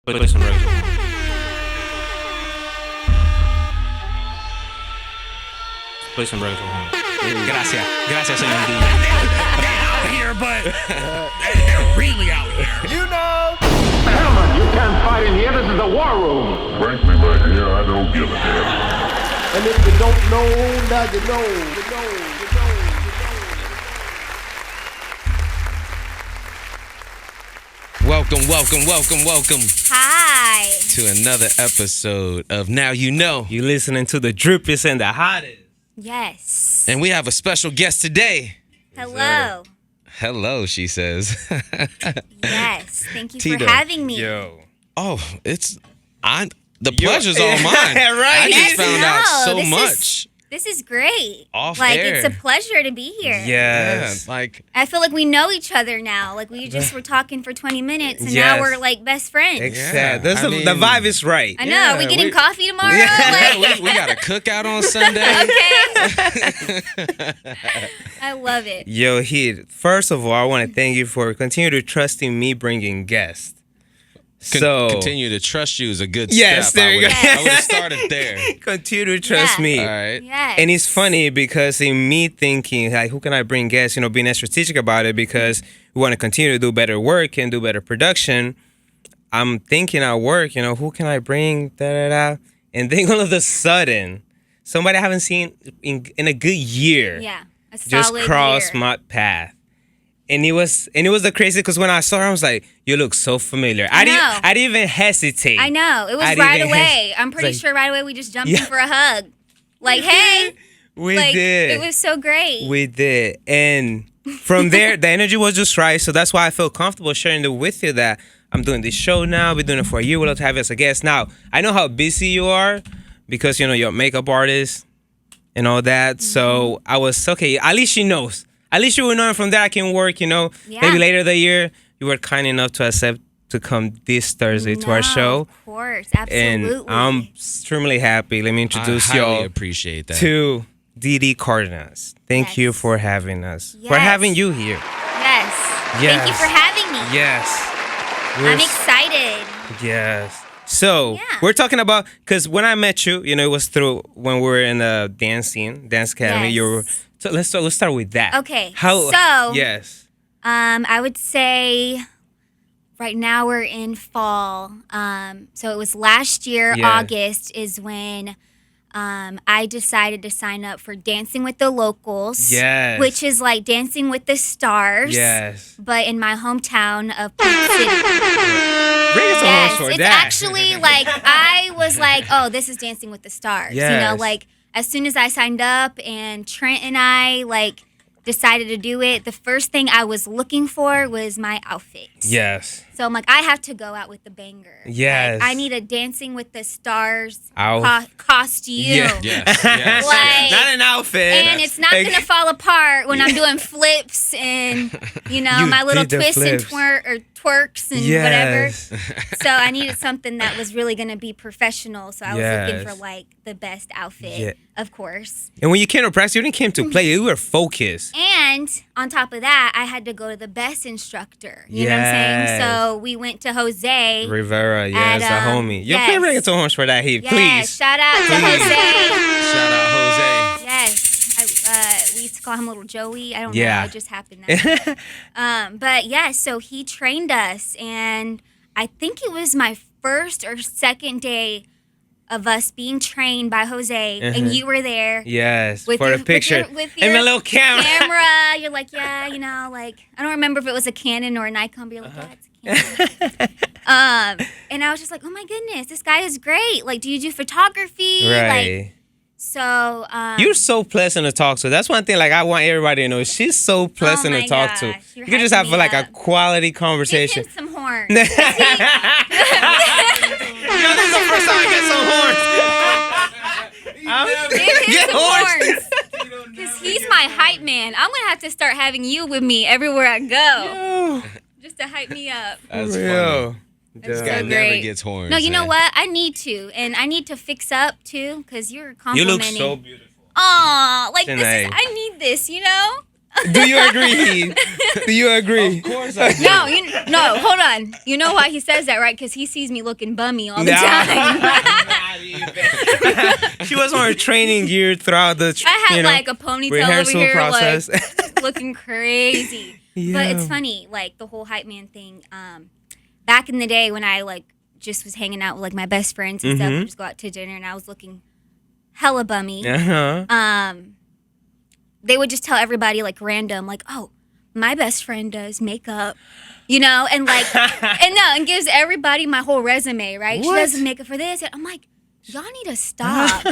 Play some Rachel. Play some Rachel. Gracias, señor DJ. They're out here, but they're really out here. You know. Gentlemen, you can't fight in here. This is the war room. Frankly, my dear, I don't give a damn. And if you don't know, now you know. You know. Welcome Hi. to another episode of Now You Know. You listening to the drippiest and the hottest. Yes. And we have a special guest today. Hello. Hello, she says. Yes. Thank you Tito. for having me. Yo. Oh, the pleasure's all mine. Right? I just found out so this much. This is great. Off like air. it's a pleasure to be here. Yes. Yeah, like I feel like we know each other now. Like we just were talking for 20 minutes and Yes. now we're like best friends. Exactly. Yeah, The vibe is right. I know. Are we getting coffee tomorrow? yeah, Like, we got a cookout on Sunday. okay. I love it. Yo, Heath, first of all, I want to thank you for continue to trusting me bringing guests. Continue to trust you is a good Yes, step. there you go. I would have started there. Continue to trust Yeah. me. All right. Yes. And it's funny because in me thinking, like, who can I bring guests, being as strategic about it because we want to continue to do better work and do better production. I'm thinking at work, who can I bring, da-da-da. And then all of a sudden, somebody I haven't seen in a good year Yeah. A just solid crossed year. my path. And it was the crazy because when I saw her, I was like, "You look so familiar." I didn't even hesitate. I know. It was I didn't right even away. I'm pretty like- sure right away we just jumped Yeah. in for a hug. Like, hey. We Like, did. it was so great. We did. And from there, the energy was just right. So that's why I feel comfortable sharing it with you that I'm doing this show now. We're doing it for a year. We'll love to have you as a guest. Now, I know how busy you are because, you're a makeup artist and all that. Mm-hmm. So I was, okay, at least she knows. At least you will know from there I can work, Yeah. Maybe later the year, you were kind enough to accept to come this Thursday to our show. Of course, absolutely. And I'm extremely happy. Let me introduce I highly y'all appreciate that. to Didi Cardenas. Thank Yes. you for having us. For Yes. having you here. Yes. Thank you for having me. Yes. I'm excited. Yes. So Yeah. we're talking about because when I met you, it was through when we were in the dance academy. Yes. You were so let's start with that. Okay, How? so- Yes. I would say right now we're in fall. So it was last year, Yeah. August is when I decided to sign up for Dancing with the Locals. Yes. Which is like Dancing with the Stars. Yes. But in my hometown of Park City. Bring us Yes, on for it's that. actually like I was like, oh, this is Dancing with the Stars. Yes. Like as soon as I signed up and Trent and I like decided to do it, the first thing I was looking for was my outfit. Yes. So I'm like, I have to go out with the banger. Yes. Like, I need a Dancing with the Stars Outfit. costume. Yeah. Yes. Like, Not an outfit. and it's not gonna fall apart when I'm doing flips and my little did the twists and flips. twerks and Yes. whatever. So I needed something that was really gonna be professional. So I was looking Yes. for like the best outfit, Yeah. of course. And when you came to practice, you didn't came to play. You were focused. And on top of that, I had to go to the best instructor. You know what I'm saying? Yes. So we went to Jose. Rivera, yes, At, the homie. You yes. play reggaeton horns for that, Heath, Yes, please. shout out to Jose. Shout out Jose. Yes, we used to call him Little Joey. I don't Yeah. know. It just happened that way. But yeah, so he trained us, and I think it was my first or second day of us being trained by Jose, and you were there. Yes, With for your- the picture. with and your my little camera. Camera, you're like, yeah, like I don't remember if it was a Canon or a Nikon, but you're like, yeah, it's a Canon. And I was just like, oh my goodness, this guy is great. Like, do you do photography? Like, Right. so You're so pleasant to talk to. That's one thing like I want everybody to know. She's so pleasant my to talk to. gosh, you're You can just have hyping me like a up. quality give conversation. him some horns. This is the first time I get some horns. Give him Get some horns. horns. Because he's my hype man. I'm going to have to start having you with me everywhere I go. Just to hype me up. That's Real. funny. This so guy never great. gets horns. No, you know man. what? I need to. And I need to fix up, too, because you're You complimenting. look so beautiful. Aw, like this Tonight. is, I need this, you know? Do you agree? Do you agree? Of course I do. No, hold on. You know why he says that, right? Because he sees me looking bummy all the time. She was on her training gear throughout the I had like a ponytail over rehearsal here, process. like looking crazy. Yeah. But it's funny, like the whole hype man thing. Back in the day when I like just was hanging out with like my best friends and stuff, we just go out to dinner, and I was looking hella bummy. They would just tell everybody like random, like, oh, my best friend does makeup, and like, and gives everybody my whole resume, right? What? She does makeup for this. And I'm like, y'all need to stop.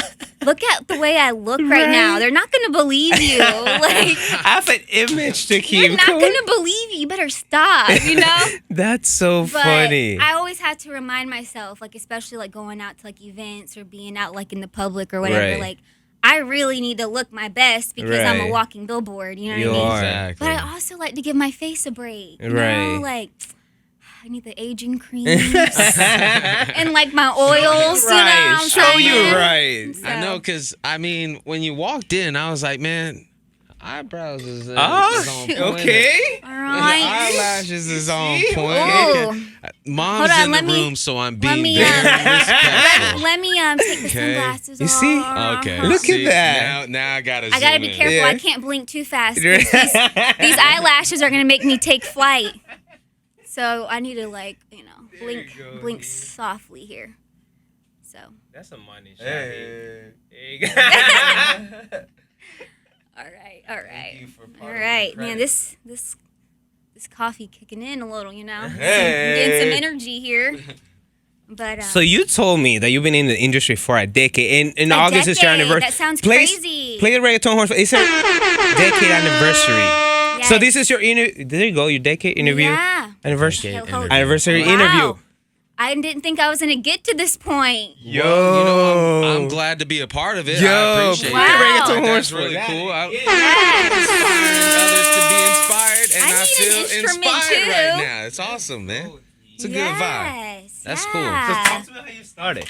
Look at the way I look right now. They're not going to believe you. Like, I have an image to keep. they're not going to believe you. You better stop, That's so But funny. I always had to remind myself, like, especially like going out to like events or being out like in the public or whatever, Right. like, I really need to look my best because I'm a Right. walking billboard, you know You what I mean? are. Exactly. But I also like to give my face a break. You Right. know? Like, I need the aging creams and like my oils, Right. I'm Show you saying? right. So- I know, because, I mean, when you walked in, I was like, man, eyebrows is on point. Okay. All right. Eyelashes is on point. Ooh. Mom's Hold on, in let the me- room, so I'm let being me, very respectful. Let me take the Okay. sunglasses You off. see? Okay. Look at see, that. Now I gotta I gotta zoom be in. careful. Yeah. I can't blink too fast. 'Cause these eyelashes are gonna make me take flight. So I need to like, blink softly here. So. That's a money shot. Hey. All right. you for part All of right, my man. credit. This coffee kicking in a little, Hey. Getting some energy here. But So you told me that you've been in the industry for a decade, and in August is your decade. anniversary. That sounds Play- crazy. Play the reggaeton horse. It's a decade anniversary. So yes. this is your there you go, your decade interview. Yeah. Anniversary. Decade interview. Anniversary Wow. interview. I didn't think I was gonna get to this point. Yo. Well, you know, I'm glad to be a part of it. Yo, I appreciate Wow. it. reggaeton Like, horse that's for really that. cool. I Yes. inspiring others to be inspired, and I I, need an feel instrument, inspired too. right now. It's awesome, man. It's a good vibe. Yes. That's cool. yeah. Talk to me how you started.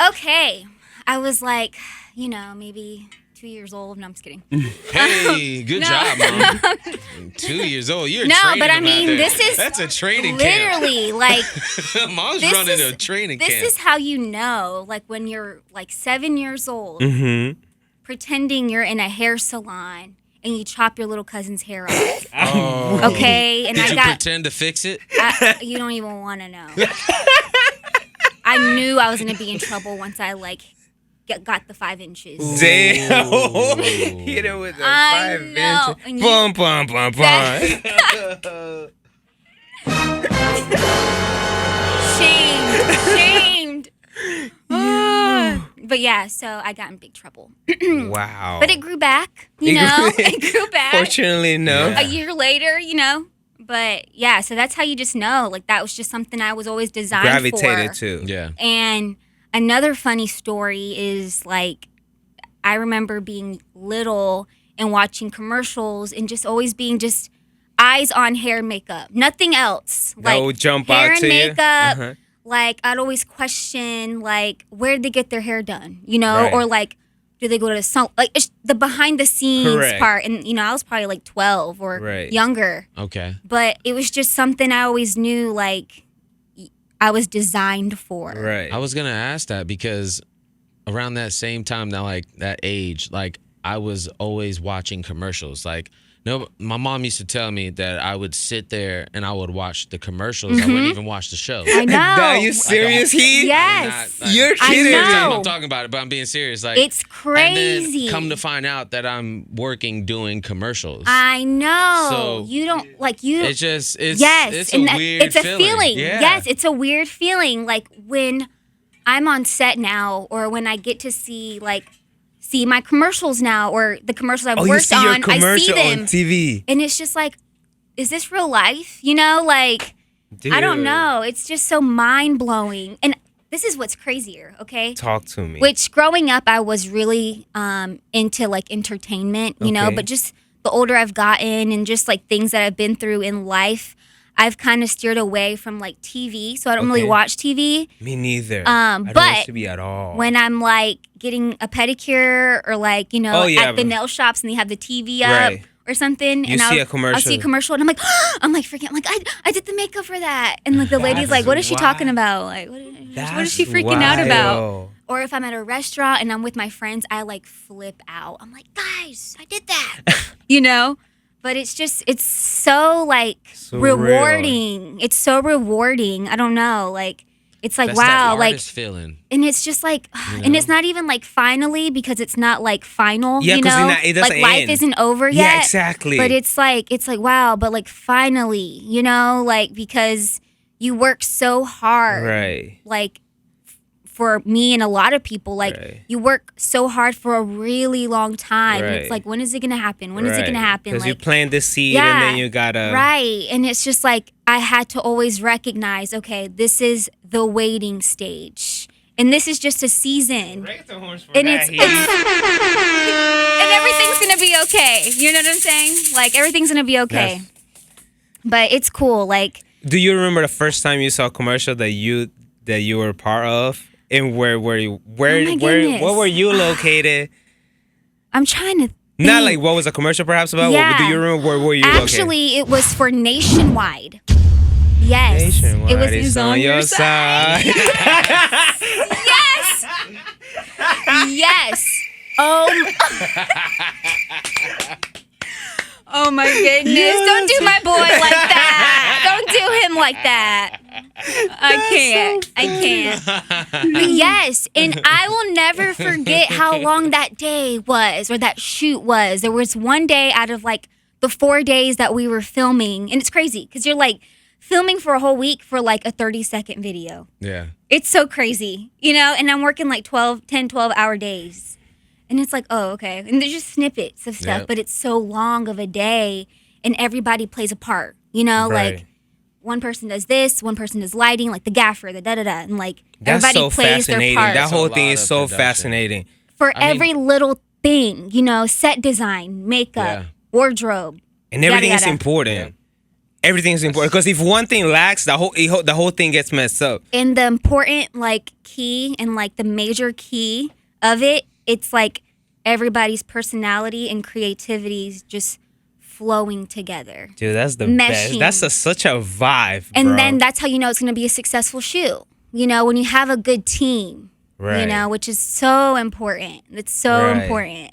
Okay. I was like, maybe 2 years old. No, I'm just kidding. Hey, good job, Mom. 2 years old. You're No, training but I them out mean, there. this is That's a training camp. literally like Mom's this running is- a training this camp. is how you know, like when you're like 7 years old, Mm-hmm. pretending you're in a hair salon and you chop your little cousin's hair off. Oh. Okay, and Did I you got pretend to fix it? you don't even want to know. I knew I was gonna be in trouble once I like got the 5 inches. Damn. Hit it with the I 5 know. inch. And Bum, bum, bum, bum. Shamed. But yeah, so I got in big trouble. Wow. But it grew back, it grew back. Fortunately, no. A year later, But yeah, so that's how you just know. Like that was just something I was always designed Gravitated for. to. Yeah. And another funny story is like I remember being little and watching commercials and just always being just eyes on hair and makeup. Nothing else. That Like would jump hair out and to you? makeup. Uh-huh. Like I'd always question like where'd they get their hair done? Right. Or like do they go to some like it's the behind the scenes Correct. part? And I was probably like 12 or Right. younger. Okay. But it was just something I always knew like I was designed for. Right. I was gonna ask that because around that same time, that like that age, like I was always watching commercials. Like my mom used to tell me that I would sit there and I would watch the commercials. I wouldn't even watch the show. I know. Are you serious, Heath? Yes. You're I kidding know. me. I'm talking about it, but I'm being serious. Like It's crazy. And then come to find out that I'm working doing commercials. I know. So, you don't like you. It's just it's yes, it's a and weird it's a feeling. Yeah. Yes, it's a weird feeling. Like when I'm on set now, or when I get to see my commercials now, or the commercials I've Oh, you worked see your on. I see commercial them, on TV. and it's just like, is this real life? Like I don't Dude. know. It's just so mind blowing. And this is what's crazier. Okay. Talk to me. Which growing up, I was really into like entertainment, Okay. but just the older I've gotten and just like things that I've been through in life, I've kind of steered away from like TV. So I don't really Okay. watch TV. Me neither. I don't but watch TV at all. When I'm like getting a pedicure or like, Oh, yeah, at the but- nail shops and they have the TV up Right. or something. You and see a I'll commercial. see a commercial and I'm like, freaking, I'm like, I did the makeup for that. And like the lady's like, what is she talking about? Like, what is she freaking out about? wild. Or if I'm at a restaurant and I'm with my friends, I like flip out. I'm like, guys, I did that. you know? But it's so like Surreal. rewarding. It's so rewarding. I don't know. Like, it's like, That's wow. that Like, artist feeling. and it's just like, and it's not even like finally because it's not like final, Yeah, you 'cause know? it doesn't like life end. isn't over Yeah, yet. exactly. But it's like wow, but like finally, you know, like because you work so hard. Right. Like for me and a lot of people, like Right. you work so hard for a really long time. And Right. it's like, when is it gonna happen? When is it gonna happen? Because Like, you plant the seed and then you gotta. Right. And it's just like I had to always recognize, okay, this is the waiting stage. And this is just a season. And it's and everything's gonna be okay. You know what I'm saying? Like everything's gonna be okay. That's- But it's cool. Like, Do you remember the first time you saw a commercial that you were part of? And where were you? Where goodness. were you located? I'm trying to think. Not like what was the commercial perhaps about? Yeah. Do you remember where were you located? Actually, it was for Nationwide. Yes. Nationwide It was is on your side. Yes. Yes. Oh my goodness. Don't do my boy like that. Don't do him like that. I can't. But yes, and I will never forget how long that day was or that shoot was. There was one day out of like the 4 days that we were filming, and it's crazy because you're like filming for a whole week for like a 30-second video. Yeah. It's so crazy, you know, and I'm working like 12-hour days. And it's like, oh, okay. And there's just snippets of stuff, Yep. but it's so long of a day and everybody plays a part, you know? Right. Like one person does this, one person does lighting, like the gaffer, the da-da-da. And like That's everybody so plays fascinating. their part. That whole That's a thing lot is of so production. fascinating. For I mean- every little thing, you know, set design, makeup, Yeah. wardrobe. And everything is yada. important. Yeah. Everything is important because if one thing lacks, the whole thing gets messed up. And the important like key and like the major key of it, it's like everybody's personality and creativity is just flowing together. Dude, that's the Meshing. best. That's such a vibe, And bro. then that's how you know it's going to be a successful shoot. You know, when you have a good team, Right. you know, which is so important. It's so Right. important.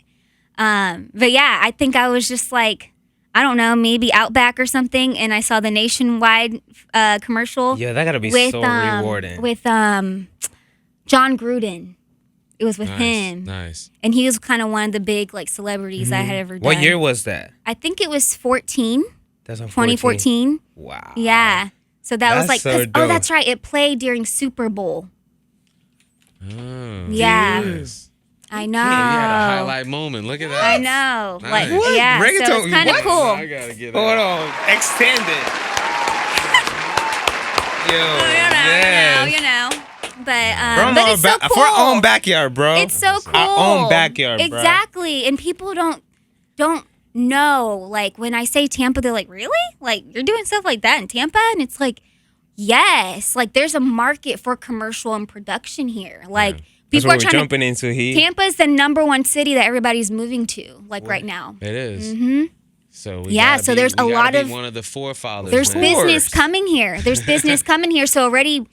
But yeah, I think I was just like, I don't know, maybe Outback or something, and I saw the Nationwide commercial. Yeah, that gotta be with, so rewarding. With John Gruden. It was with Nice. him. Nice. And he was kind of one of the big like celebrities I had ever done. What year was that? I think it was 14, That's on 2014. Wow. Yeah. So that was That's like, so 'cause- dope. that's right. It played during Super Bowl. Oh, Yeah. yes. I know. Yeah, you had a highlight moment. Look at that. I know. Like, Nice. yeah. Bring it so to it's me. kind of What? cool. I gotta get Hold out. on. Extend it. Yo. You know. But From but our it's so cool. for our own backyard, bro. It's so cool. Our own backyard, bro. Exactly. And people don't know. Like when I say Tampa, they're like, really? Like you're doing stuff like that in Tampa? And it's like, yes. Like there's a market for commercial and production here. Like That's people what are we're trying jumping into here. Tampa's the #1 city that everybody's moving to, like right now. It is. Mm-hmm. So we Yeah, gotta so be- there's we a gotta lot be of- one of the forefathers. There's man. business course. coming here. There's business coming here. So already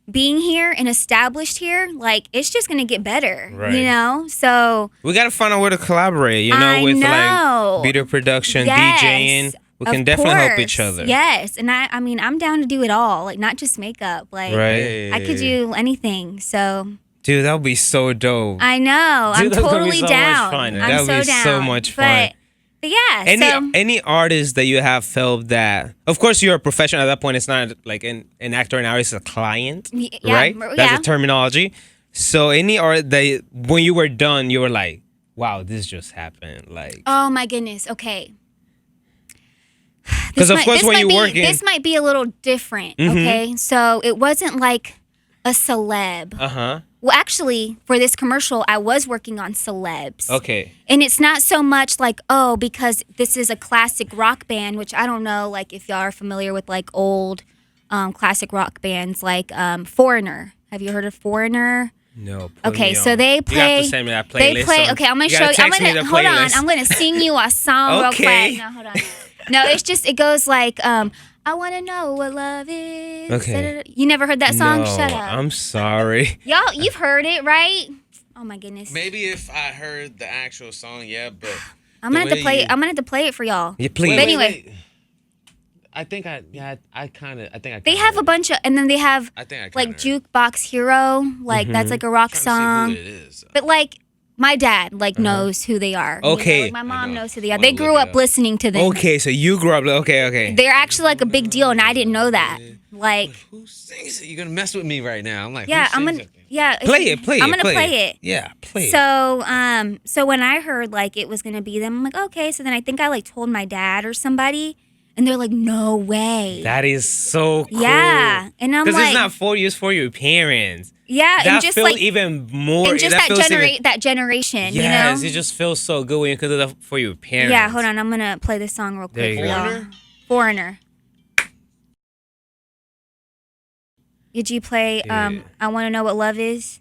being here and established here, like it's just gonna get better. Right. You know? So We gotta find a way to collaborate, you know, I with know. like video production, yes, DJing. We of can definitely help course. each other. Yes. And I mean I'm down to do it all. Like not just makeup. Like Right. I could do anything. So Dude, that would be so dope. I know. Dude, I'm that would be totally so much down. fun. I'm That would so be down. so much fun. But yeah, Any artist that you have felt that, of course, you're a professional at that point. It's not like an actor, an artist, it's a client, yeah, right? yeah. That's the terminology. So any art that when you were done, you were like, "Wow, this just happened!" Like, Oh my goodness. Okay. 'Cause of course when might you're be, working- this might be a little different. Okay, so it wasn't like a celeb. huh. Well, actually, for this commercial, I was working on celebs. Okay. And it's not so much like, oh, because this is a classic rock band, which I don't know, like if y'all are familiar with like old classic rock bands, like Foreigner. Have you heard of Foreigner? No. Put Okay, me so on. they You play. have to send me that They playlist. play. on- Okay, I'm gonna you show gotta you. I'm text me gonna the hold on. playlist. I'm gonna sing you a song Okay. real quick. No, hold on. No, it's just it goes like I wanna know what love is. Okay. You never heard that song? No, Shut up. I'm sorry. Y'all, you've heard it, right? Oh my goodness. Maybe if I heard the actual song, yeah, but I'm gonna the have to way play. you- I'm gonna have to play it for y'all. Yeah, please. But anyway. I think I They have a bunch of, and then they have I think I like kinda Jukebox Hero, like that's like a rock trying song. to see who it is. But like my dad like knows who they are. you know, Okay. like, my mom know. knows who they I are. wanna They look grew it up up. listening to them. Okay, so you grew up. Okay. They're actually like a big deal, and I didn't know that. Like, Who sings it? You're gonna mess with me right now. I'm like, yeah, who I'm sings gonna, it? yeah. Play it. I'm gonna play it. Yeah, play it. So when I heard like it was gonna be them, I'm like, okay. So then I think I like told my dad or somebody, and they're like, no way. That is so cool. Yeah, and I'm Because like, it's not for you, it's for your parents. yeah, That and just feels like, even more. and just that feels even- that generation, Yes, you know. it just feels so good when you can do that for your parents. Yeah, hold on. I'm gonna play this song real There quick you for go. y'all. Foreigner. Did you play Yeah. I Wanna Know What Love Is?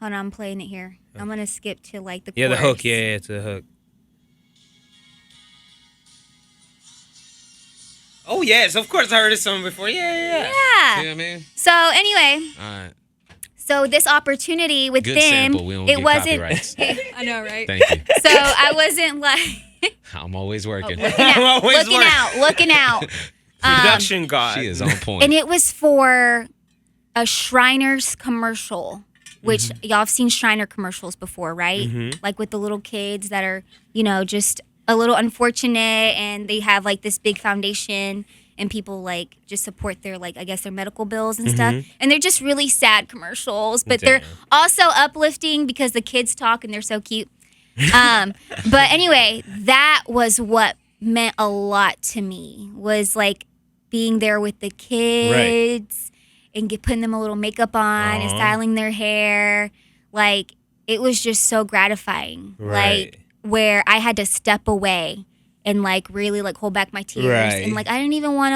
Hold on, I'm playing it here. I'm gonna skip to like the Yeah, the chorus. hook. Yeah, to the hook. Oh yes, of course I heard this song before. Yeah. See what Yeah. I mean? So anyway, All right. so this opportunity with Good them, sample. We don't it get wasn't. copyrights. I know, right? Thank you. So I wasn't like I'm always working. Always looking out. Production god. She is on point. And it was for a Shriners commercial, which Mm-hmm. y'all have seen Shriner commercials before, right? Like with the little kids that are, you know, just a little unfortunate, and they have like this big foundation, and people like just support their like I guess their medical bills and stuff. And they're just really sad commercials, but they're also uplifting because the kids talk and they're so cute. But anyway, that was what meant a lot to me, was like being there with the kids and putting them a little makeup on and styling their hair. Like it was just so gratifying. Right. Like where I had to step away and like really like hold back my tears. Right. And like I didn't even want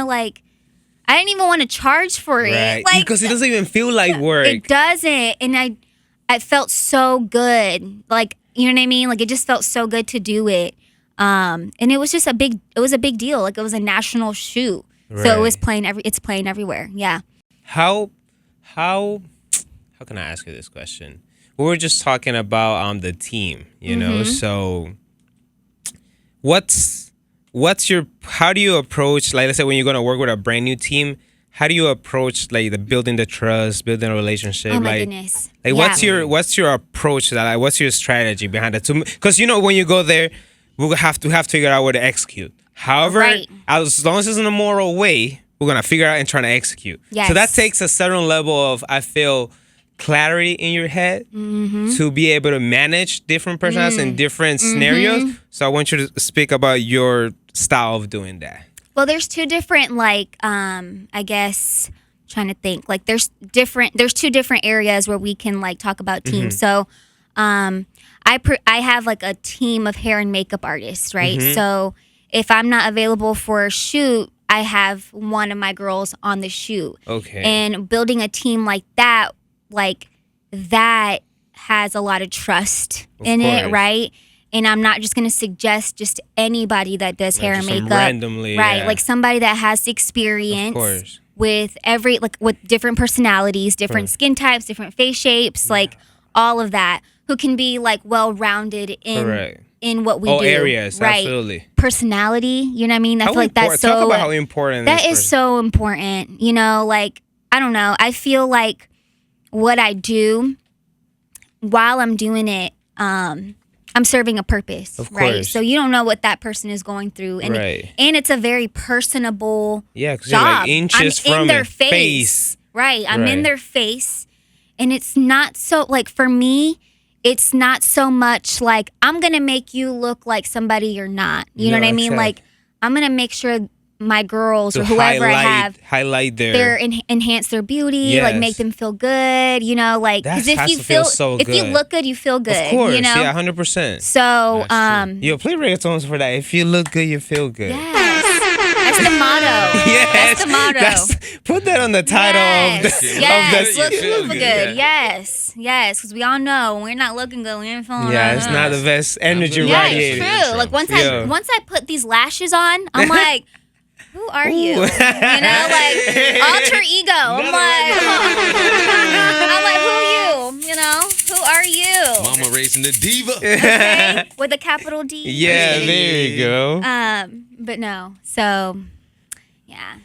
to charge for it. Right. Like Because it doesn't even feel like work. it doesn't. And I felt so good. Like, you know what I mean? Like it just felt so good to do it. And it was just a big deal. Like it was a national shoot. So it was it's playing everywhere. Yeah. How can I ask you this question? We were just talking about the team, you know. So how do you approach, like let's say when you're gonna work with a brand new team, how do you approach like the building the trust, building a relationship? Oh my like, goodness. Like Yeah. what's your approach to that? Like what's your strategy behind it? Because you know when you go there, we'll have to figure out where to execute. However, Right. as long as it's in a moral way, we're gonna figure out and try to execute. Yes. So that takes a certain level of, I feel, clarity in your head to be able to manage different personalities in different scenarios. So I want you to speak about your style of doing that. Well, there's two different like I guess trying to think. Like there's two different areas where we can like talk about teams. So I have like a team of hair and makeup artists, right? So if I'm not available for a shoot, I have one of my girls on the shoot. Okay. And building a team like that has a lot of trust in it, course. right? And I'm not just gonna suggest just anybody that does hair and just some makeup, randomly, right? yeah. Like somebody that has Of experience course. with with different personalities, different skin types, different face shapes, like all of that, who can be like well rounded Correct. in what we All do, areas, right? absolutely. Personality, you know what I mean? I feel like that's Talk so about how important that this is so important. You know, like I don't know. I feel like what I do while I'm doing it, I'm serving a purpose, Of right? course. So you don't know what that person is going through, and Right. and it's a very personable Yeah, 'cause you're job. like inches I'm from in their a face. face. Right? I'm in Right. their face, and it's not so like for me. It's not so much like I'm gonna make you look like somebody you're not. You know No, what I mean? exactly. Like I'm gonna make sure my girls to or whoever I have highlight their enhance their beauty, like Yes. make them feel good, you know, like That because if has you to feel feel so if you good. look good, you feel good, Of course, you know. yeah, 100%. So Yo, play reggaetons for that. If you look good, you feel good. yes, the motto. Yes, That's the motto. Put that on the title Yes, of yes. the. Look feel good. good. Yes, yes. Because we all know when we're not looking good, we ain't feeling Yeah, it's not the best energy Yeah, radiating. it's true. Like once Yeah. I put these lashes on, I'm like, who are you? Ooh. You know, like alter ego. I'm like, who are you? You know, who are you? Mama raising the diva. Okay, with a capital D. Yeah, there you go. But no. So, yeah.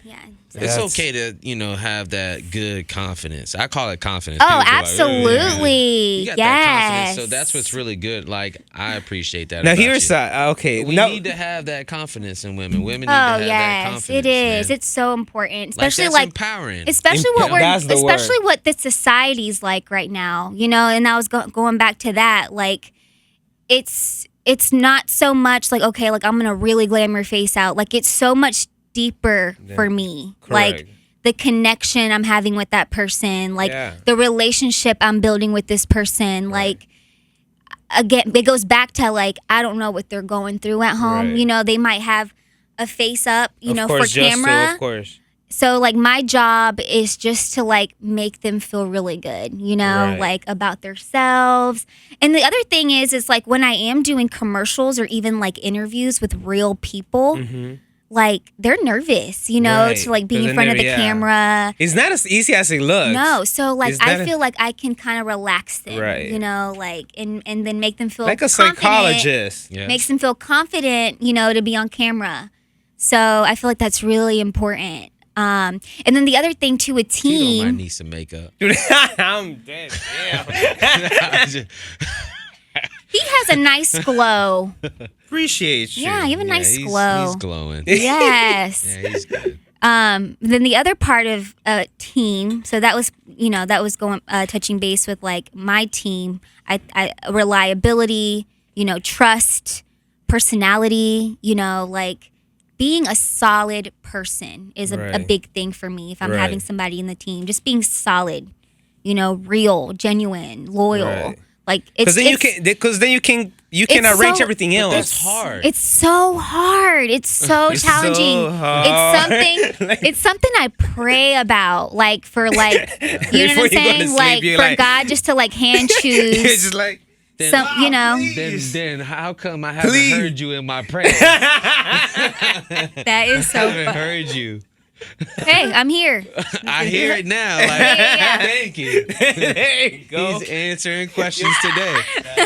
It's That's- okay to, have that good confidence. I call it confidence. Oh, People be like, absolutely. you got that Yes. confidence, so that's what's really good. Like, I appreciate that. Now about here's you. okay. We no, need to have that confidence in women. Women need to Oh have that yes, confidence. it is. man. It's so important, Like, especially that's like empowering. especially what we're That's the word. especially what the society's like right now. And I was going back to that. Like, it's not so much like, okay, like I'm gonna really glam your face out. Like, it's so much deeper for me. Correct. Like the connection I'm having with that person, like Yeah. the relationship I'm building with this person, like. Again, it goes back to like I don't know what they're going through at home. Right. They might have a face up, of for course, just camera. to, of course. So like my job is just to like make them feel really good, Right. like about themselves. And the other thing is like when I am doing commercials or even like interviews with real people, like they're nervous, Right. to like be 'Cause in front of the they're- yeah. camera. It's not as easy as it looks. No, so like It's not I feel like I can kind of relax them, Right. like and then make them feel like a confident. psychologist. Yeah. Makes them feel confident, to be on camera. So I feel like that's really important. And then the other thing too, a Tito might team. need some makeup. I'm dead. Damn. He has a nice glow. Appreciate you. Yeah, you have a nice he's, glow. He's glowing. Yes. Yeah, he's good. Then the other part of team. So that was going touching base with like my team. I reliability. Trust, personality. Like. Being a solid person is a Right. big thing for me if I'm Right. having somebody in the team. Just being solid, real, genuine, loyal. Right. Like it's Because then you can arrange so- everything else. That's hard. It's so hard. It's so It's challenging. so hard. It's something. It's something I pray about, like for like, you know Before what I'm you go to saying, sleep, like you're for like- God just to like hand It's choose just like some, then how come I haven't Please. heard you in my prayers? That is I so haven't fun. heard you. Hey, I'm here. I hear it now. Like, Yeah. thank you. there you go. He's answering questions today.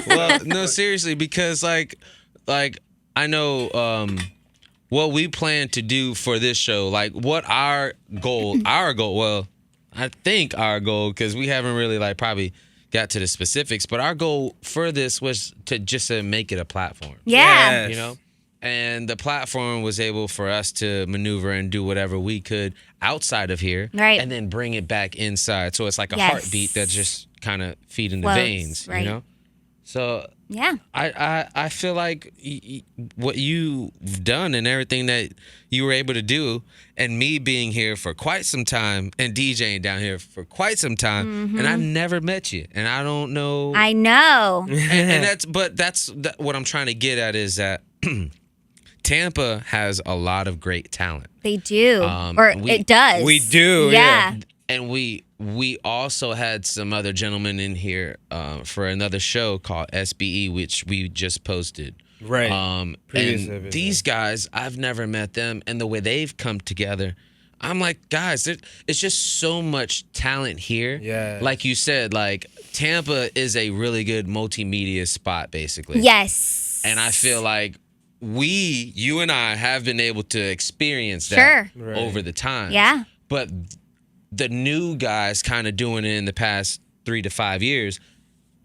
Well, no, seriously, because like I know what we plan to do for this show, like what our goal, well, I think our goal, because we haven't really like probably got to the specifics, but our goal for this was to just make it a platform. Yeah. Yes. And the platform was able for us to maneuver and do whatever we could outside of here, Right. and then bring it back inside. So it's like a Yes. heartbeat that's just kind of feeding the Flows, veins, right. So Yeah. I feel like what you've done and everything that you were able to do, and me being here for quite some time and DJing down here for quite some time, and I never met you, and I don't know. I know. and that's what I'm trying to get at is that Tampa has a lot of great talent. They do. We- It does. We do, Yeah. And we also had some other gentlemen in here for another show called SBE, which we just posted. Right. Previous And episode. these guys, I've never met them, and the way they've come together, I'm like, guys, it's just so much talent here. Yeah. Like you said, like Tampa is a really good multimedia spot, basically. Yes. And I feel like you and I have been able to experience that Sure. Right. over the time. Yeah. But the new guys kind of doing it in the past 3 to 5 years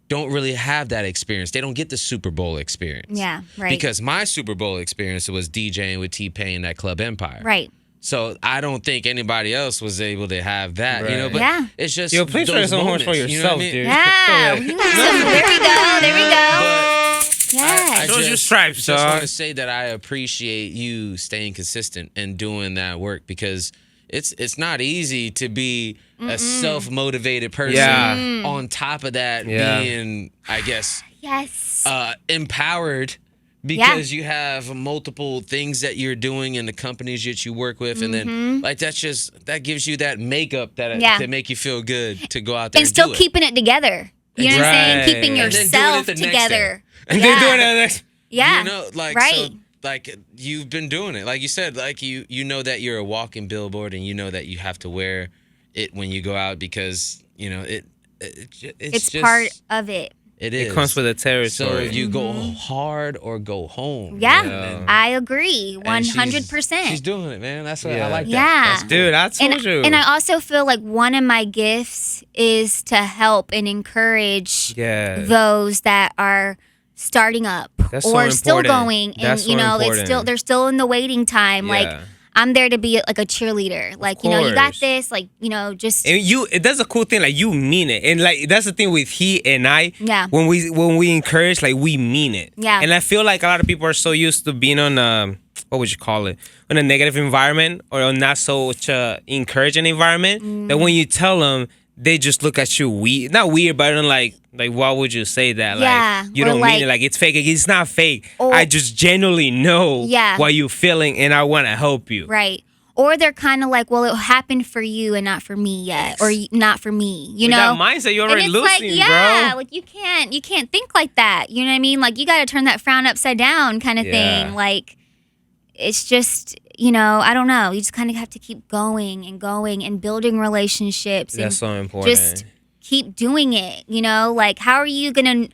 don't really have that experience. They don't get the Super Bowl experience. Yeah, right. Because my Super Bowl experience was DJing with T-Pain at Club Empire. Right. So I don't think anybody else was able to have that, Right. But Yeah. it's just Yo, please try those some horns for moments, you know what yourself, I mean? dude. Yeah. Go We ahead. need some- there we go. There we go. But Yes. Show us your stripes, just dog. want to say that I appreciate you staying consistent and doing that work, because it's not easy to be a self-motivated person Yeah. on top of that Yeah. being, I guess, Yes. empowered because you have multiple things that you're doing in the companies that you work with, and then like that gives you that makeup to make you feel good to go out there and still do it. keeping it together. You know what I'm saying? Keeping And then doing it yourself the next together. day. And then doing it next. Yeah. You know, like right. so, like you've been doing it. Like you said, like you know that you're a walking billboard, and you know that you have to wear it when you go out because you know it's just part of it. It is. It comes with the territory. So if you go hard or go home. Yeah, I agree, 100%. She's doing it, man. That's what I like. Yeah, that. Dude, I told you. And I also feel like one of my gifts is to help and encourage those that are starting up or still going, and you know, they're still in the waiting time. Like I'm there to be like a cheerleader. Like, you know, you got this. Like, you know, just and that's a cool thing. Like you mean it, and like that's the thing with he and I. Yeah. When we encourage, like we mean it. Yeah. And I feel like a lot of people are so used to being on what would you call it, on a negative environment or on not so encouraging environment that when you tell them, they just look at you weird. Not weird, but like why would you say that? Like you don't mean it. Like it's fake. It's not fake. I just genuinely know what you're feeling, and I want to help you. Right. Or they're kind of like, well, it happened for you and not for me yet, or not for me. You know, that mindset you're already losing, bro. Like you can't think like that. You know what I mean? Like you got to turn that frown upside down, kind of thing. Like it's just, you know, I don't know. You just kind of have to keep going and building relationships. That's so important. Just keep doing it. You know, like how are you gonna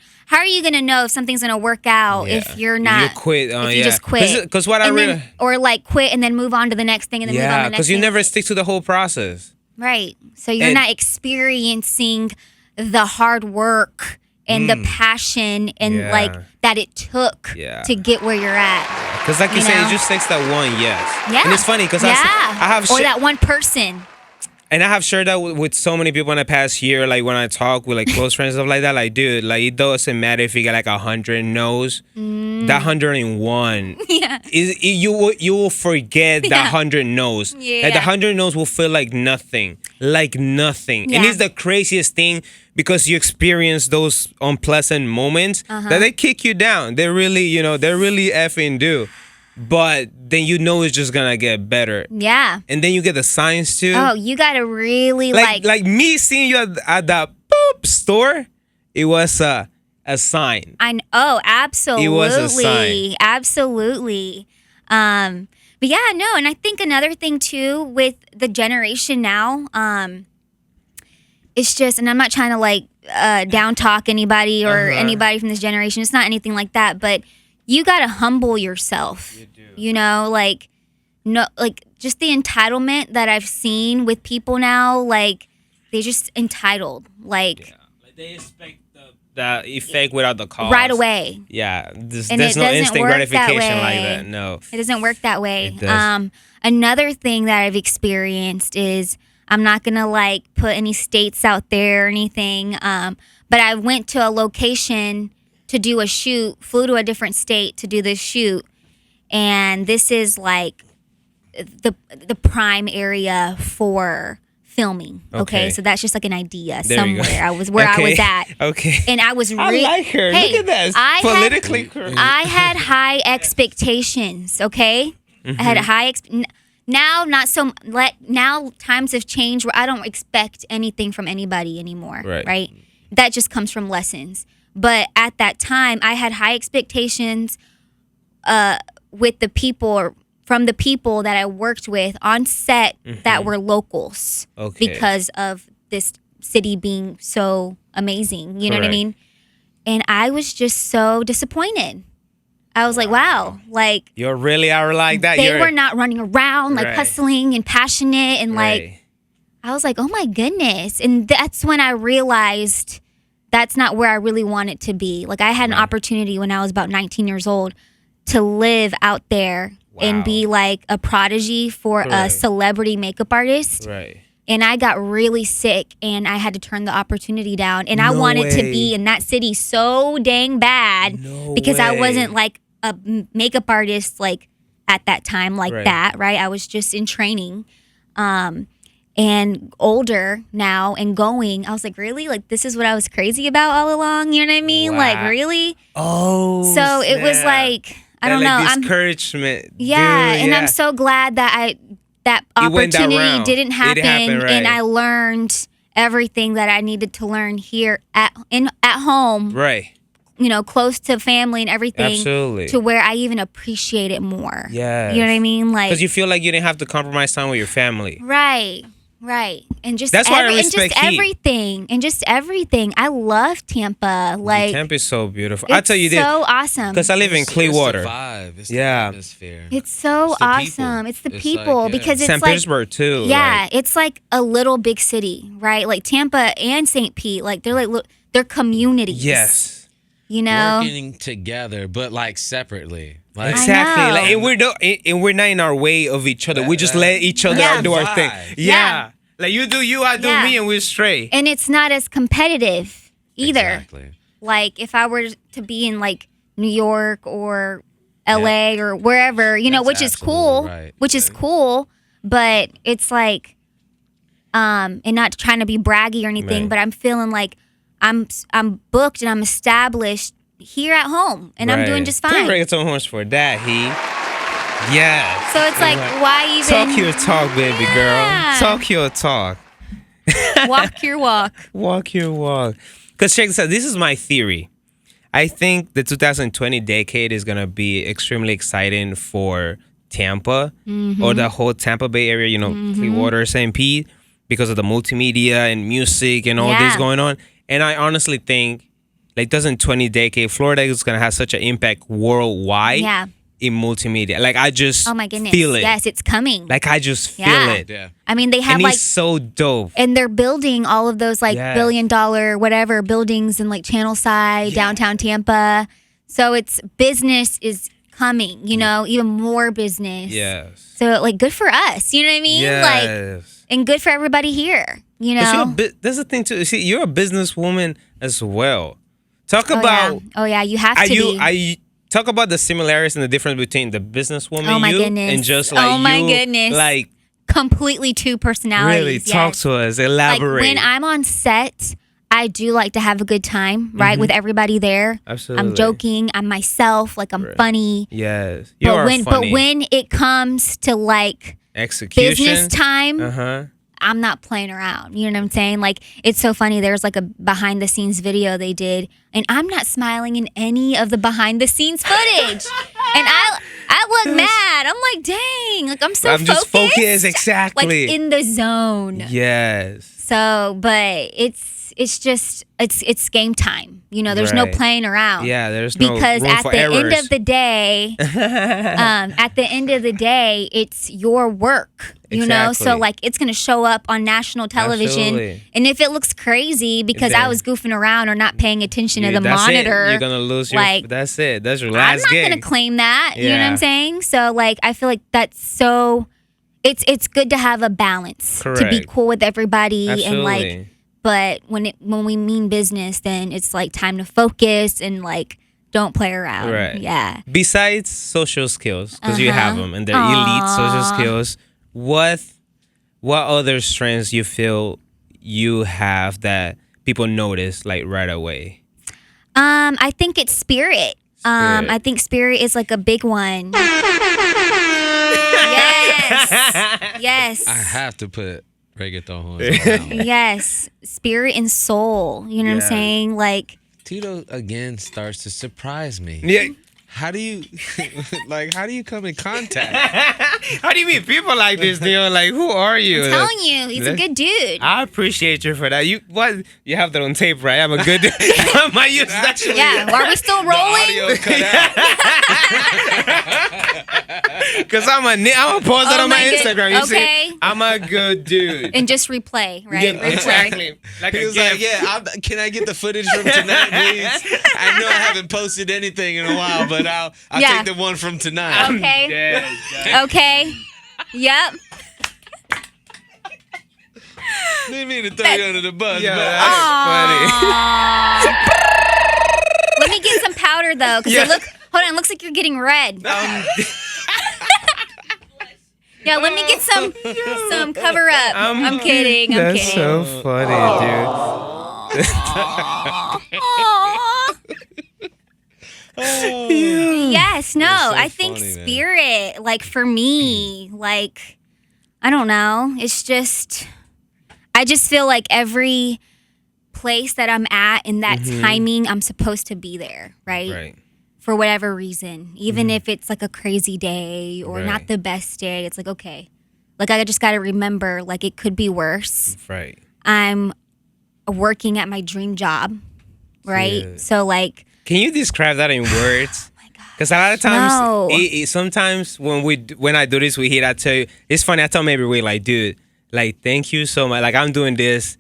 know if something's gonna work out if you're not? You quit. If you just quit. Because what I really or like quit and then move on to the next thing and then move on to the next. Because you never stick to the whole process. Right. So you're not experiencing the hard work and the passion and like that it took to get where you're at. Because like you said, it just takes that one Yeah. And it's funny because I have or that one person. And I have shared that with so many people in the past year. Like when I talk with like close friends and stuff like that, like dude, like it doesn't matter if you get like 100 no's. That 101 you will forget that 100 no's. Like the 100 no's will feel like nothing. And it's the craziest thing because you experience those unpleasant moments that they kick you down. They really effing do. But then you know it's just gonna get better. Yeah. And then you get the signs too. Oh, you gotta really like me seeing you at that store. It was a sign. Absolutely. It was a sign. Absolutely. But yeah, no, and I think another thing too with the generation now, it's just, and I'm not trying to like down talk anybody or anybody from this generation. It's not anything like that, but you gotta humble yourself. You do. You know, like just the entitlement that I've seen with people now, like they just entitled. Like they expect the effect without the cause. Right away. Yeah. There's no instant gratification like that. No. It doesn't work that way. Another thing that I've experienced is, I'm not gonna like put any states out there or anything, but I went to a location to do a shoot, flew to a different state to do this shoot, and this is like the prime area for filming. Okay, so that's just like an idea somewhere. I was at. Okay, and I was really. I like her. Look at this. Politically correct. I had high expectations. Okay, I had high. Now, not so. Now times have changed where I don't expect anything from anybody anymore. Right. That just comes from lessons. But at that time, I had high expectations with the people, from the people that I worked with on set that were locals because of this city being so amazing. You know what I mean? And I was just so disappointed. I was like, wow, like you really are like that. They were not running around like hustling and passionate and like I was like, oh my goodness. And that's when I realized that's not where I really wanted to be. Like I had an opportunity when I was about 19 years old to live out there and be like a prodigy for a celebrity makeup artist. And I got really sick and I had to turn the opportunity down. And I wanted to be in that city so dang bad because I wasn't like a makeup artist like at that time like that, right? I was just in training. and older now and going, I was like, really? Like, this is what I was crazy about all along? You know what I mean? Wow. Like, really? Oh, So it was snap. like, I don't know. Discouragement. Yeah, Dude, and I'm so glad that that You went that opportunity round. didn't It happen, happened, right. and I learned everything that I needed to learn here at home. Right. You know, close to family and everything. Absolutely. To where I even appreciate it more. Yes. You know what I mean? Like, Because you feel like you didn't have to compromise time with your family. right. And just That's why I and respect just Heat. everything. I love Tampa. Like, Tampa is so beautiful. it's I tell you this. so awesome. Because I live in It's Clearwater. the vibe. It's the Yeah. atmosphere. It's so It's the awesome. people. It's the It's people like, yeah. because it's St. like Petersburg too. yeah, like- it's like a little big city, right? Like Tampa and St. Pete, like they're communities. yes. You know. Working together, but like separately. Like, Exactly. know. Like, and we're not in our way of each other. We just let each other Yeah. do our thing. Vibe. Yeah. Like you do you, I do Yeah. me, and we're straight. And it's not as competitive either. Exactly. Like if I were to be in like New York or LA or wherever, you know, That's which is absolutely cool, right. which is cool, but it's like and not trying to be braggy or anything, Right. but I'm feeling like I'm booked and I'm established here at home and I'm doing just Put fine. reggaeton horns for that, Yeah. So it's like why even Talk your talk, baby girl. Yeah. Talk your talk. walk your walk? Walk your walk. Because check this out. This is my theory. I think the 2020 decade is going to be extremely exciting for Tampa or the whole Tampa Bay area, you know, Clearwater, St. Pete, because of the multimedia and music and all this Yeah. going on. And I honestly think, like, 2020 decade, Florida is going to have such an impact worldwide Yeah. in multimedia. Like, I just Oh my goodness. feel it. Yes, it's coming. Like, I just feel Yeah. it. Yeah. I mean, they have And like he's so dope. and they're building all of those like Yes. $1 billion whatever buildings in like Channel Side, downtown Tampa. So it's business is coming, you know, even more business. Yes. So like good for us, you know what I mean? Like Yes. and good for everybody here, you But know. that's the thing too. See, you're a businesswoman as well. Talk Oh, about yeah. Oh yeah, you have are to you be. are you talk about the similarities and the difference between the businesswoman Oh, my you goodness. and just like Oh, my you, goodness. like Completely two personalities. really talk yes. to us, Like elaborate. when I'm on set, I do like to have a good time, right, with everybody there. Absolutely. I'm joking. I'm myself. Like I'm funny. yes, you are but funny. when it comes to like Execution, business time, uh-huh. I'm not playing around. You know what I'm saying? Like it's so funny. There's like a behind the scenes video they did, and I'm not smiling in any of the behind the scenes footage. And I look mad. I'm like, dang, like I'm so I'm just focused, like exactly. in the zone. Yes. So, but it's just it's game time. You know, there's no Right. playing around. Yeah, there's no because room at for the end errors. of the day, at the end of the day, it's your work. You know, so Exactly. like it's gonna show up on national television, Absolutely. and if it looks crazy because I Then- was goofing around or not paying attention to the That's monitor, it. You're gonna lose your. like, That's it. That's your I'm last not gig. gonna claim that. You know what Yeah. I'm saying? So like I feel like that's so. It's good to have a balance to be Correct. cool with everybody and Absolutely. like. But when we mean business, then it's like time to focus and like don't play around. Right. Yeah. Besides social skills, because you have them and they're elite social skills, what other strengths you feel you have that people notice like right away? I think it's spirit. Spirit. I think spirit is like a big one. Yes. Yes. I have to put reggaeton horns on that one. Yes. Spirit and soul. You know what I'm Yes. saying? Like Tito again starts to surprise me. Yeah. How do you how do you come in contact? How do you meet people like this, Neil? Like, who are you? I'm telling you, he's a good dude. I appreciate you for that. You have that on tape, right? I'm a good dude. I might use that. Yeah. Are we still rolling? Audio cut out. Because I'm gonna pause that Oh on my my good- Instagram. You okay. see, I'm a good dude. And just replay, right? Yeah, Replay. exactly. Like He a was like, gift. "Yeah, can I get the footage from tonight, please? I know I haven't posted anything in a while, but I'll Yeah. take the one from tonight." Okay. Yeah. Okay. Yep. Didn't mean to throw you under the bus, Yeah, but that's funny. Let me get some powder though, because Yeah. hold on, it looks like you're getting red. Yeah, let me get some cover up. I'm kidding. I'm That's kidding. so funny, dude. Yes, no. That's so I think funny, man. spirit, like for me, like I don't know. It's just I just feel like every place that I'm at in that timing, I'm supposed to be there, right? Right. For whatever reason. Even if it's like a crazy day or Right. not the best day, it's like okay. Like I just got to remember like it could be worse. Right. I'm working at my dream job, right? Yeah. So like Can you describe that in words? Because a lot of times, No. sometimes when I do this with Heat, I tell you, it's funny. I tell him every week, like, dude, like, thank you so much. Like, I'm doing this.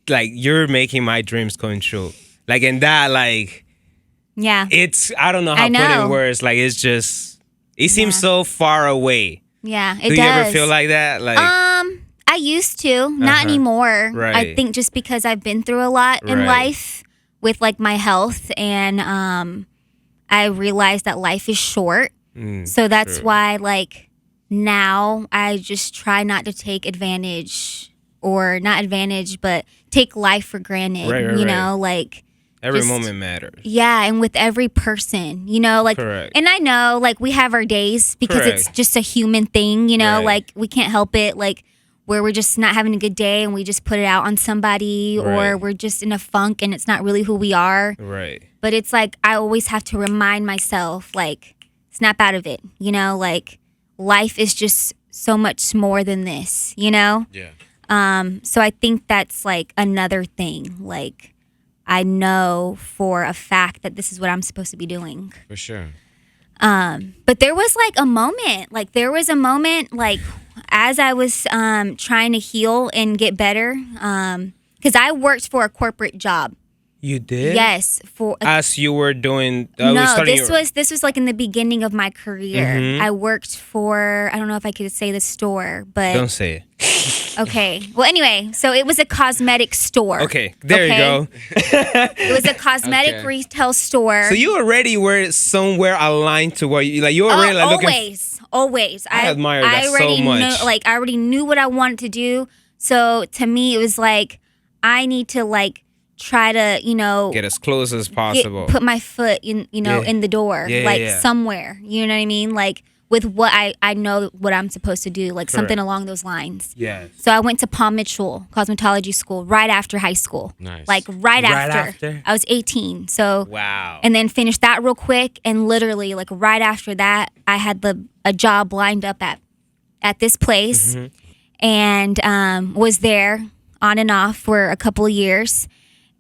Like, you're making my dreams come true. Like, and that, like, yeah. it's, I don't know how I to put it in know. words. Like, it's just, it seems Yeah. so far away. Yeah, it Do does. you ever feel like that? Like, I used to, not anymore. I Right. think just because I've been through a lot in Right. life with like my health and I realized that life is short. So that's true. why like now I just try not to take advantage or not advantage but take life for granted, Right, you right. know, like every just- moment matters. yeah, and with every person, you know, like, Correct. and I know, like, we have our days because it's Correct. just a human thing, you know, Right. like, we can't help it, like, where we're just not having a good day and we just put it out on somebody, Right. or we're just in a funk and it's not really who we are. Right. But it's like, I always have to remind myself, like, snap out of it, you know, like, life is just so much more than this, you know? Yeah. So I think that's like another thing, like, I know for a fact that this is what I'm supposed to be doing. For sure. But there was like a moment, like as I was trying to heal and get better, because I worked for a corporate job. You did? Yes, for As you were doing, no, starting this was like in the beginning of my career. I worked for, I don't know if I could say the store, but Don't say it. okay. Well, anyway, so it was a cosmetic store. Okay, there you Okay? go. It was a cosmetic Okay. retail store. So you already were somewhere aligned to what you like. You were already like looking. Always. I admire that so already much. Knew, like I already knew what I wanted to do. So to me, it was like I need to like try to Get as close as possible. put my foot in Yeah. in the door, Yeah, like yeah. somewhere. You know what I mean? Like with what I know what I'm supposed to do, like something Correct. along those lines. Yes. So I went to Palm Mitchell Cosmetology School right after high school. Nice. Like right after. I was 18. So Wow. and then finished that real quick, and literally like right after that I had a job lined up at this place, and was there on and off for a couple of years,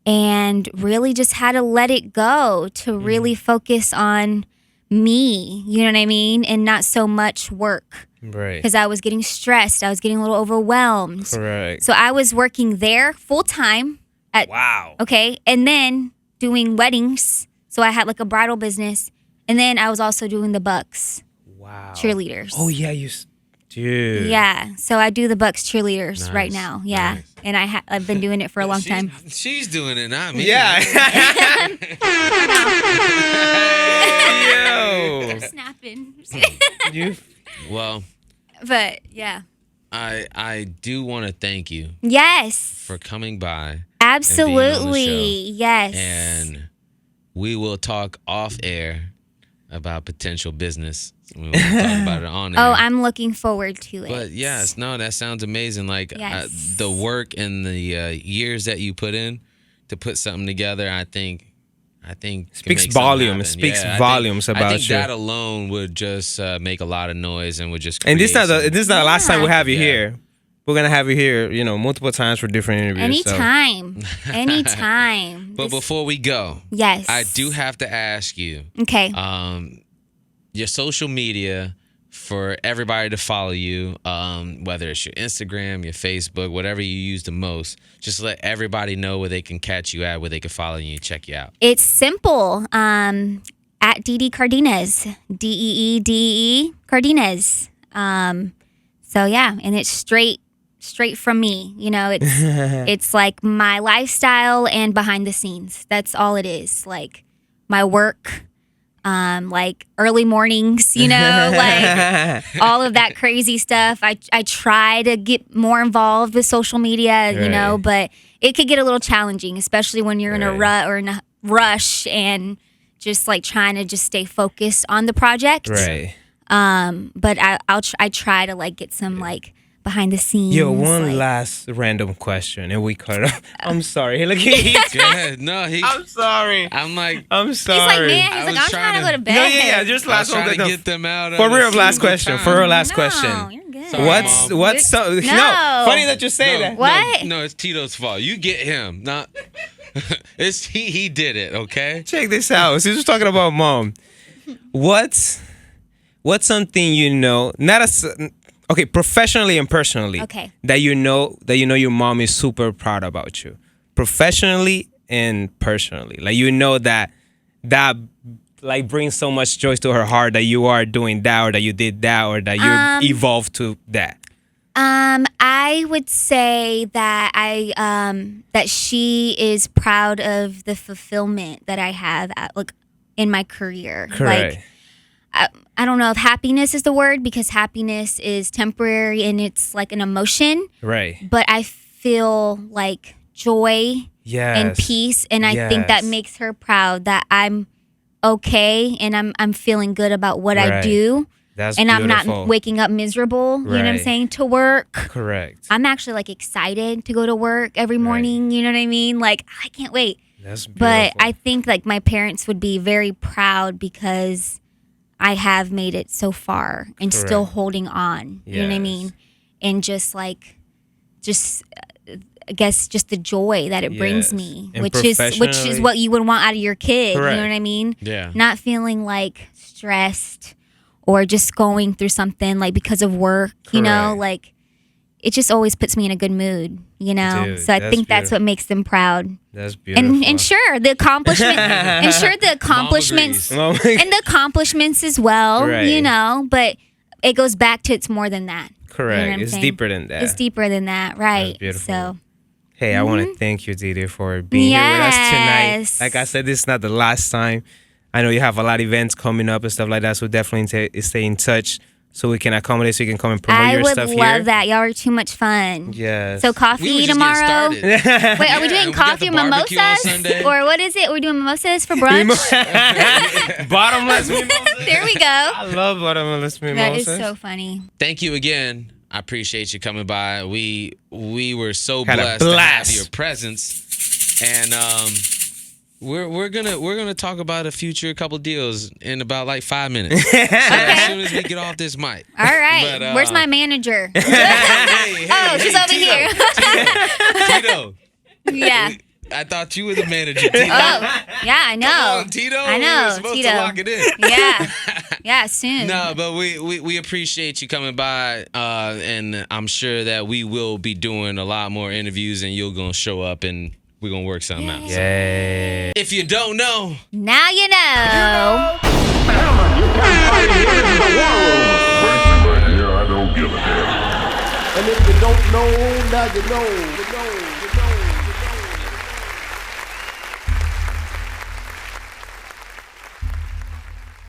and really just had to let it go to really focus on me, you know what I mean, and not so much work, Right. because I was getting stressed, I was getting a little overwhelmed. Correct. So I was working there full time at Wow. okay, and then doing weddings. So I had like a bridal business, and then I was also doing the Bucks Wow. cheerleaders. Oh yeah, dude. Yeah, so I do the Bucks cheerleaders right Nice, now. Yeah, nice. and I've been doing it for a long time. She's doing it, not me. Yeah. Yo. Snapping, You. Well, but yeah, I do want to thank you yes, for coming by, absolutely, yes. and we will talk off air about potential business. We won't talk about it on air. Oh, I'm looking forward to it. But yes, no, that sounds amazing. Like Yes. the work and the years that you put in to put something together, I think can Speaks make something volume. happen. It speaks Yeah, volumes I about think you. that alone would just make a lot of noise and would just. And this create is not the last time we have you Yeah. here. We're gonna have you here, multiple times for different interviews. so- Anytime. But before we go, Yes. I do have to ask you, Okay. your social media for everybody to follow you, whether it's your Instagram, your Facebook, whatever you use the most. Just let everybody know where they can catch you at, where they can follow you and check you out. It's simple. At DD Cardenas, DEEDE Cardenas. So yeah, and it's straight from me. It's it's like my lifestyle and behind the scenes. That's all it is. Like my work, like early mornings, like all of that crazy stuff. I try to get more involved with social media, but it could get a little challenging, especially when you're in a rut or in a rush and just like trying to just stay focused on the project. Right. But I try to like get some like behind the scenes. Yo, one like, last random question, and we cut it off. I'm sorry. Look, he's Go ahead. No, I'm sorry. I'm like, I'm sorry. He's like, man, I he's like, was I'm trying to go to bed. No, yeah. Just I was last one. trying to get them out. For at a real, last single question. time. For real, last No, question. you're good. Sorry, What's Mom. what's so, no? Funny that you say that. What? No, it's Tito's fault. You get him. Not. It's he did it. Okay. Check this out. So, just talking about mom. What's something not okay, professionally and personally. Okay. That you know your mom is super proud about you, professionally and personally. Like that like brings so much joy to her heart that you are doing that, or that you did that, or that you evolved to that. I would say that that she is proud of the fulfillment that I have in my career. Correct. Like, I don't know if happiness is the word, because happiness is temporary and it's like an emotion. Right. But I feel like joy Yes. and peace, and I think that Yes. makes her proud that I'm okay and I'm feeling good about what I Right. do. That's And beautiful. I'm not waking up miserable, you know what I'm Right. saying, to work. Correct. I'm actually like excited to go to work every morning, you know what I mean? Like, I can't wait. That's beautiful. But I think like my parents would be very proud because I have made it so far and still Correct. holding on, you know what I Yes. mean? And just I guess just the joy that it brings Yes. me, And which is professionally- what you would want out of your kid, you Correct. know what I mean? Yeah. Not feeling like stressed or just going through something like because of work, you know, Correct. like it just always puts me in a good mood, you know? Dude, So I that's think that's what makes them proud. That's beautiful. And sure, the accomplishment, accomplishments, Mom and the accomplishments as well, Right. you know, but it goes back to it's more than that. Correct. You know what I'm It's saying? deeper than that. It's deeper than that, right? beautiful. So Hey, I want to thank you, Didi, for being here with us tonight. Yes. Like I said, this is not the last time. I know you have a lot of events coming up and stuff like that, so definitely stay in touch so we can accommodate, so you can come and promote I your would stuff love here. that. Y'all are too much fun. Yes. So We coffee were just tomorrow. getting started. Wait, are we Yeah, doing and we got coffee the and barbecue on mimosas? Sunday. Or what is it? We're doing mimosas for brunch? Bottomless mimosas. There we go. I love bottomless That mimosas. is so funny. Thank you again. I appreciate you coming by. We were so Had a blessed to have blast. your presence, and we're gonna talk about a future couple deals in about like 5 minutes. So as soon as we get off this mic. All right. But, Where's my manager? Hey, Oh, she's over here. Tito. Yeah. I thought you were the manager, Tito. Oh, yeah, I know. Come on, Tito. I know, We're supposed Tito. to lock it in. Yeah. Yeah, soon. No, but we appreciate you coming by, and I'm sure that we will be doing a lot more interviews, and you're gonna show up, and we're gonna work something out. Yay. If you don't know, Now you know. Frankly, right here, I don't give a damn. And if you don't know, now you know. You know.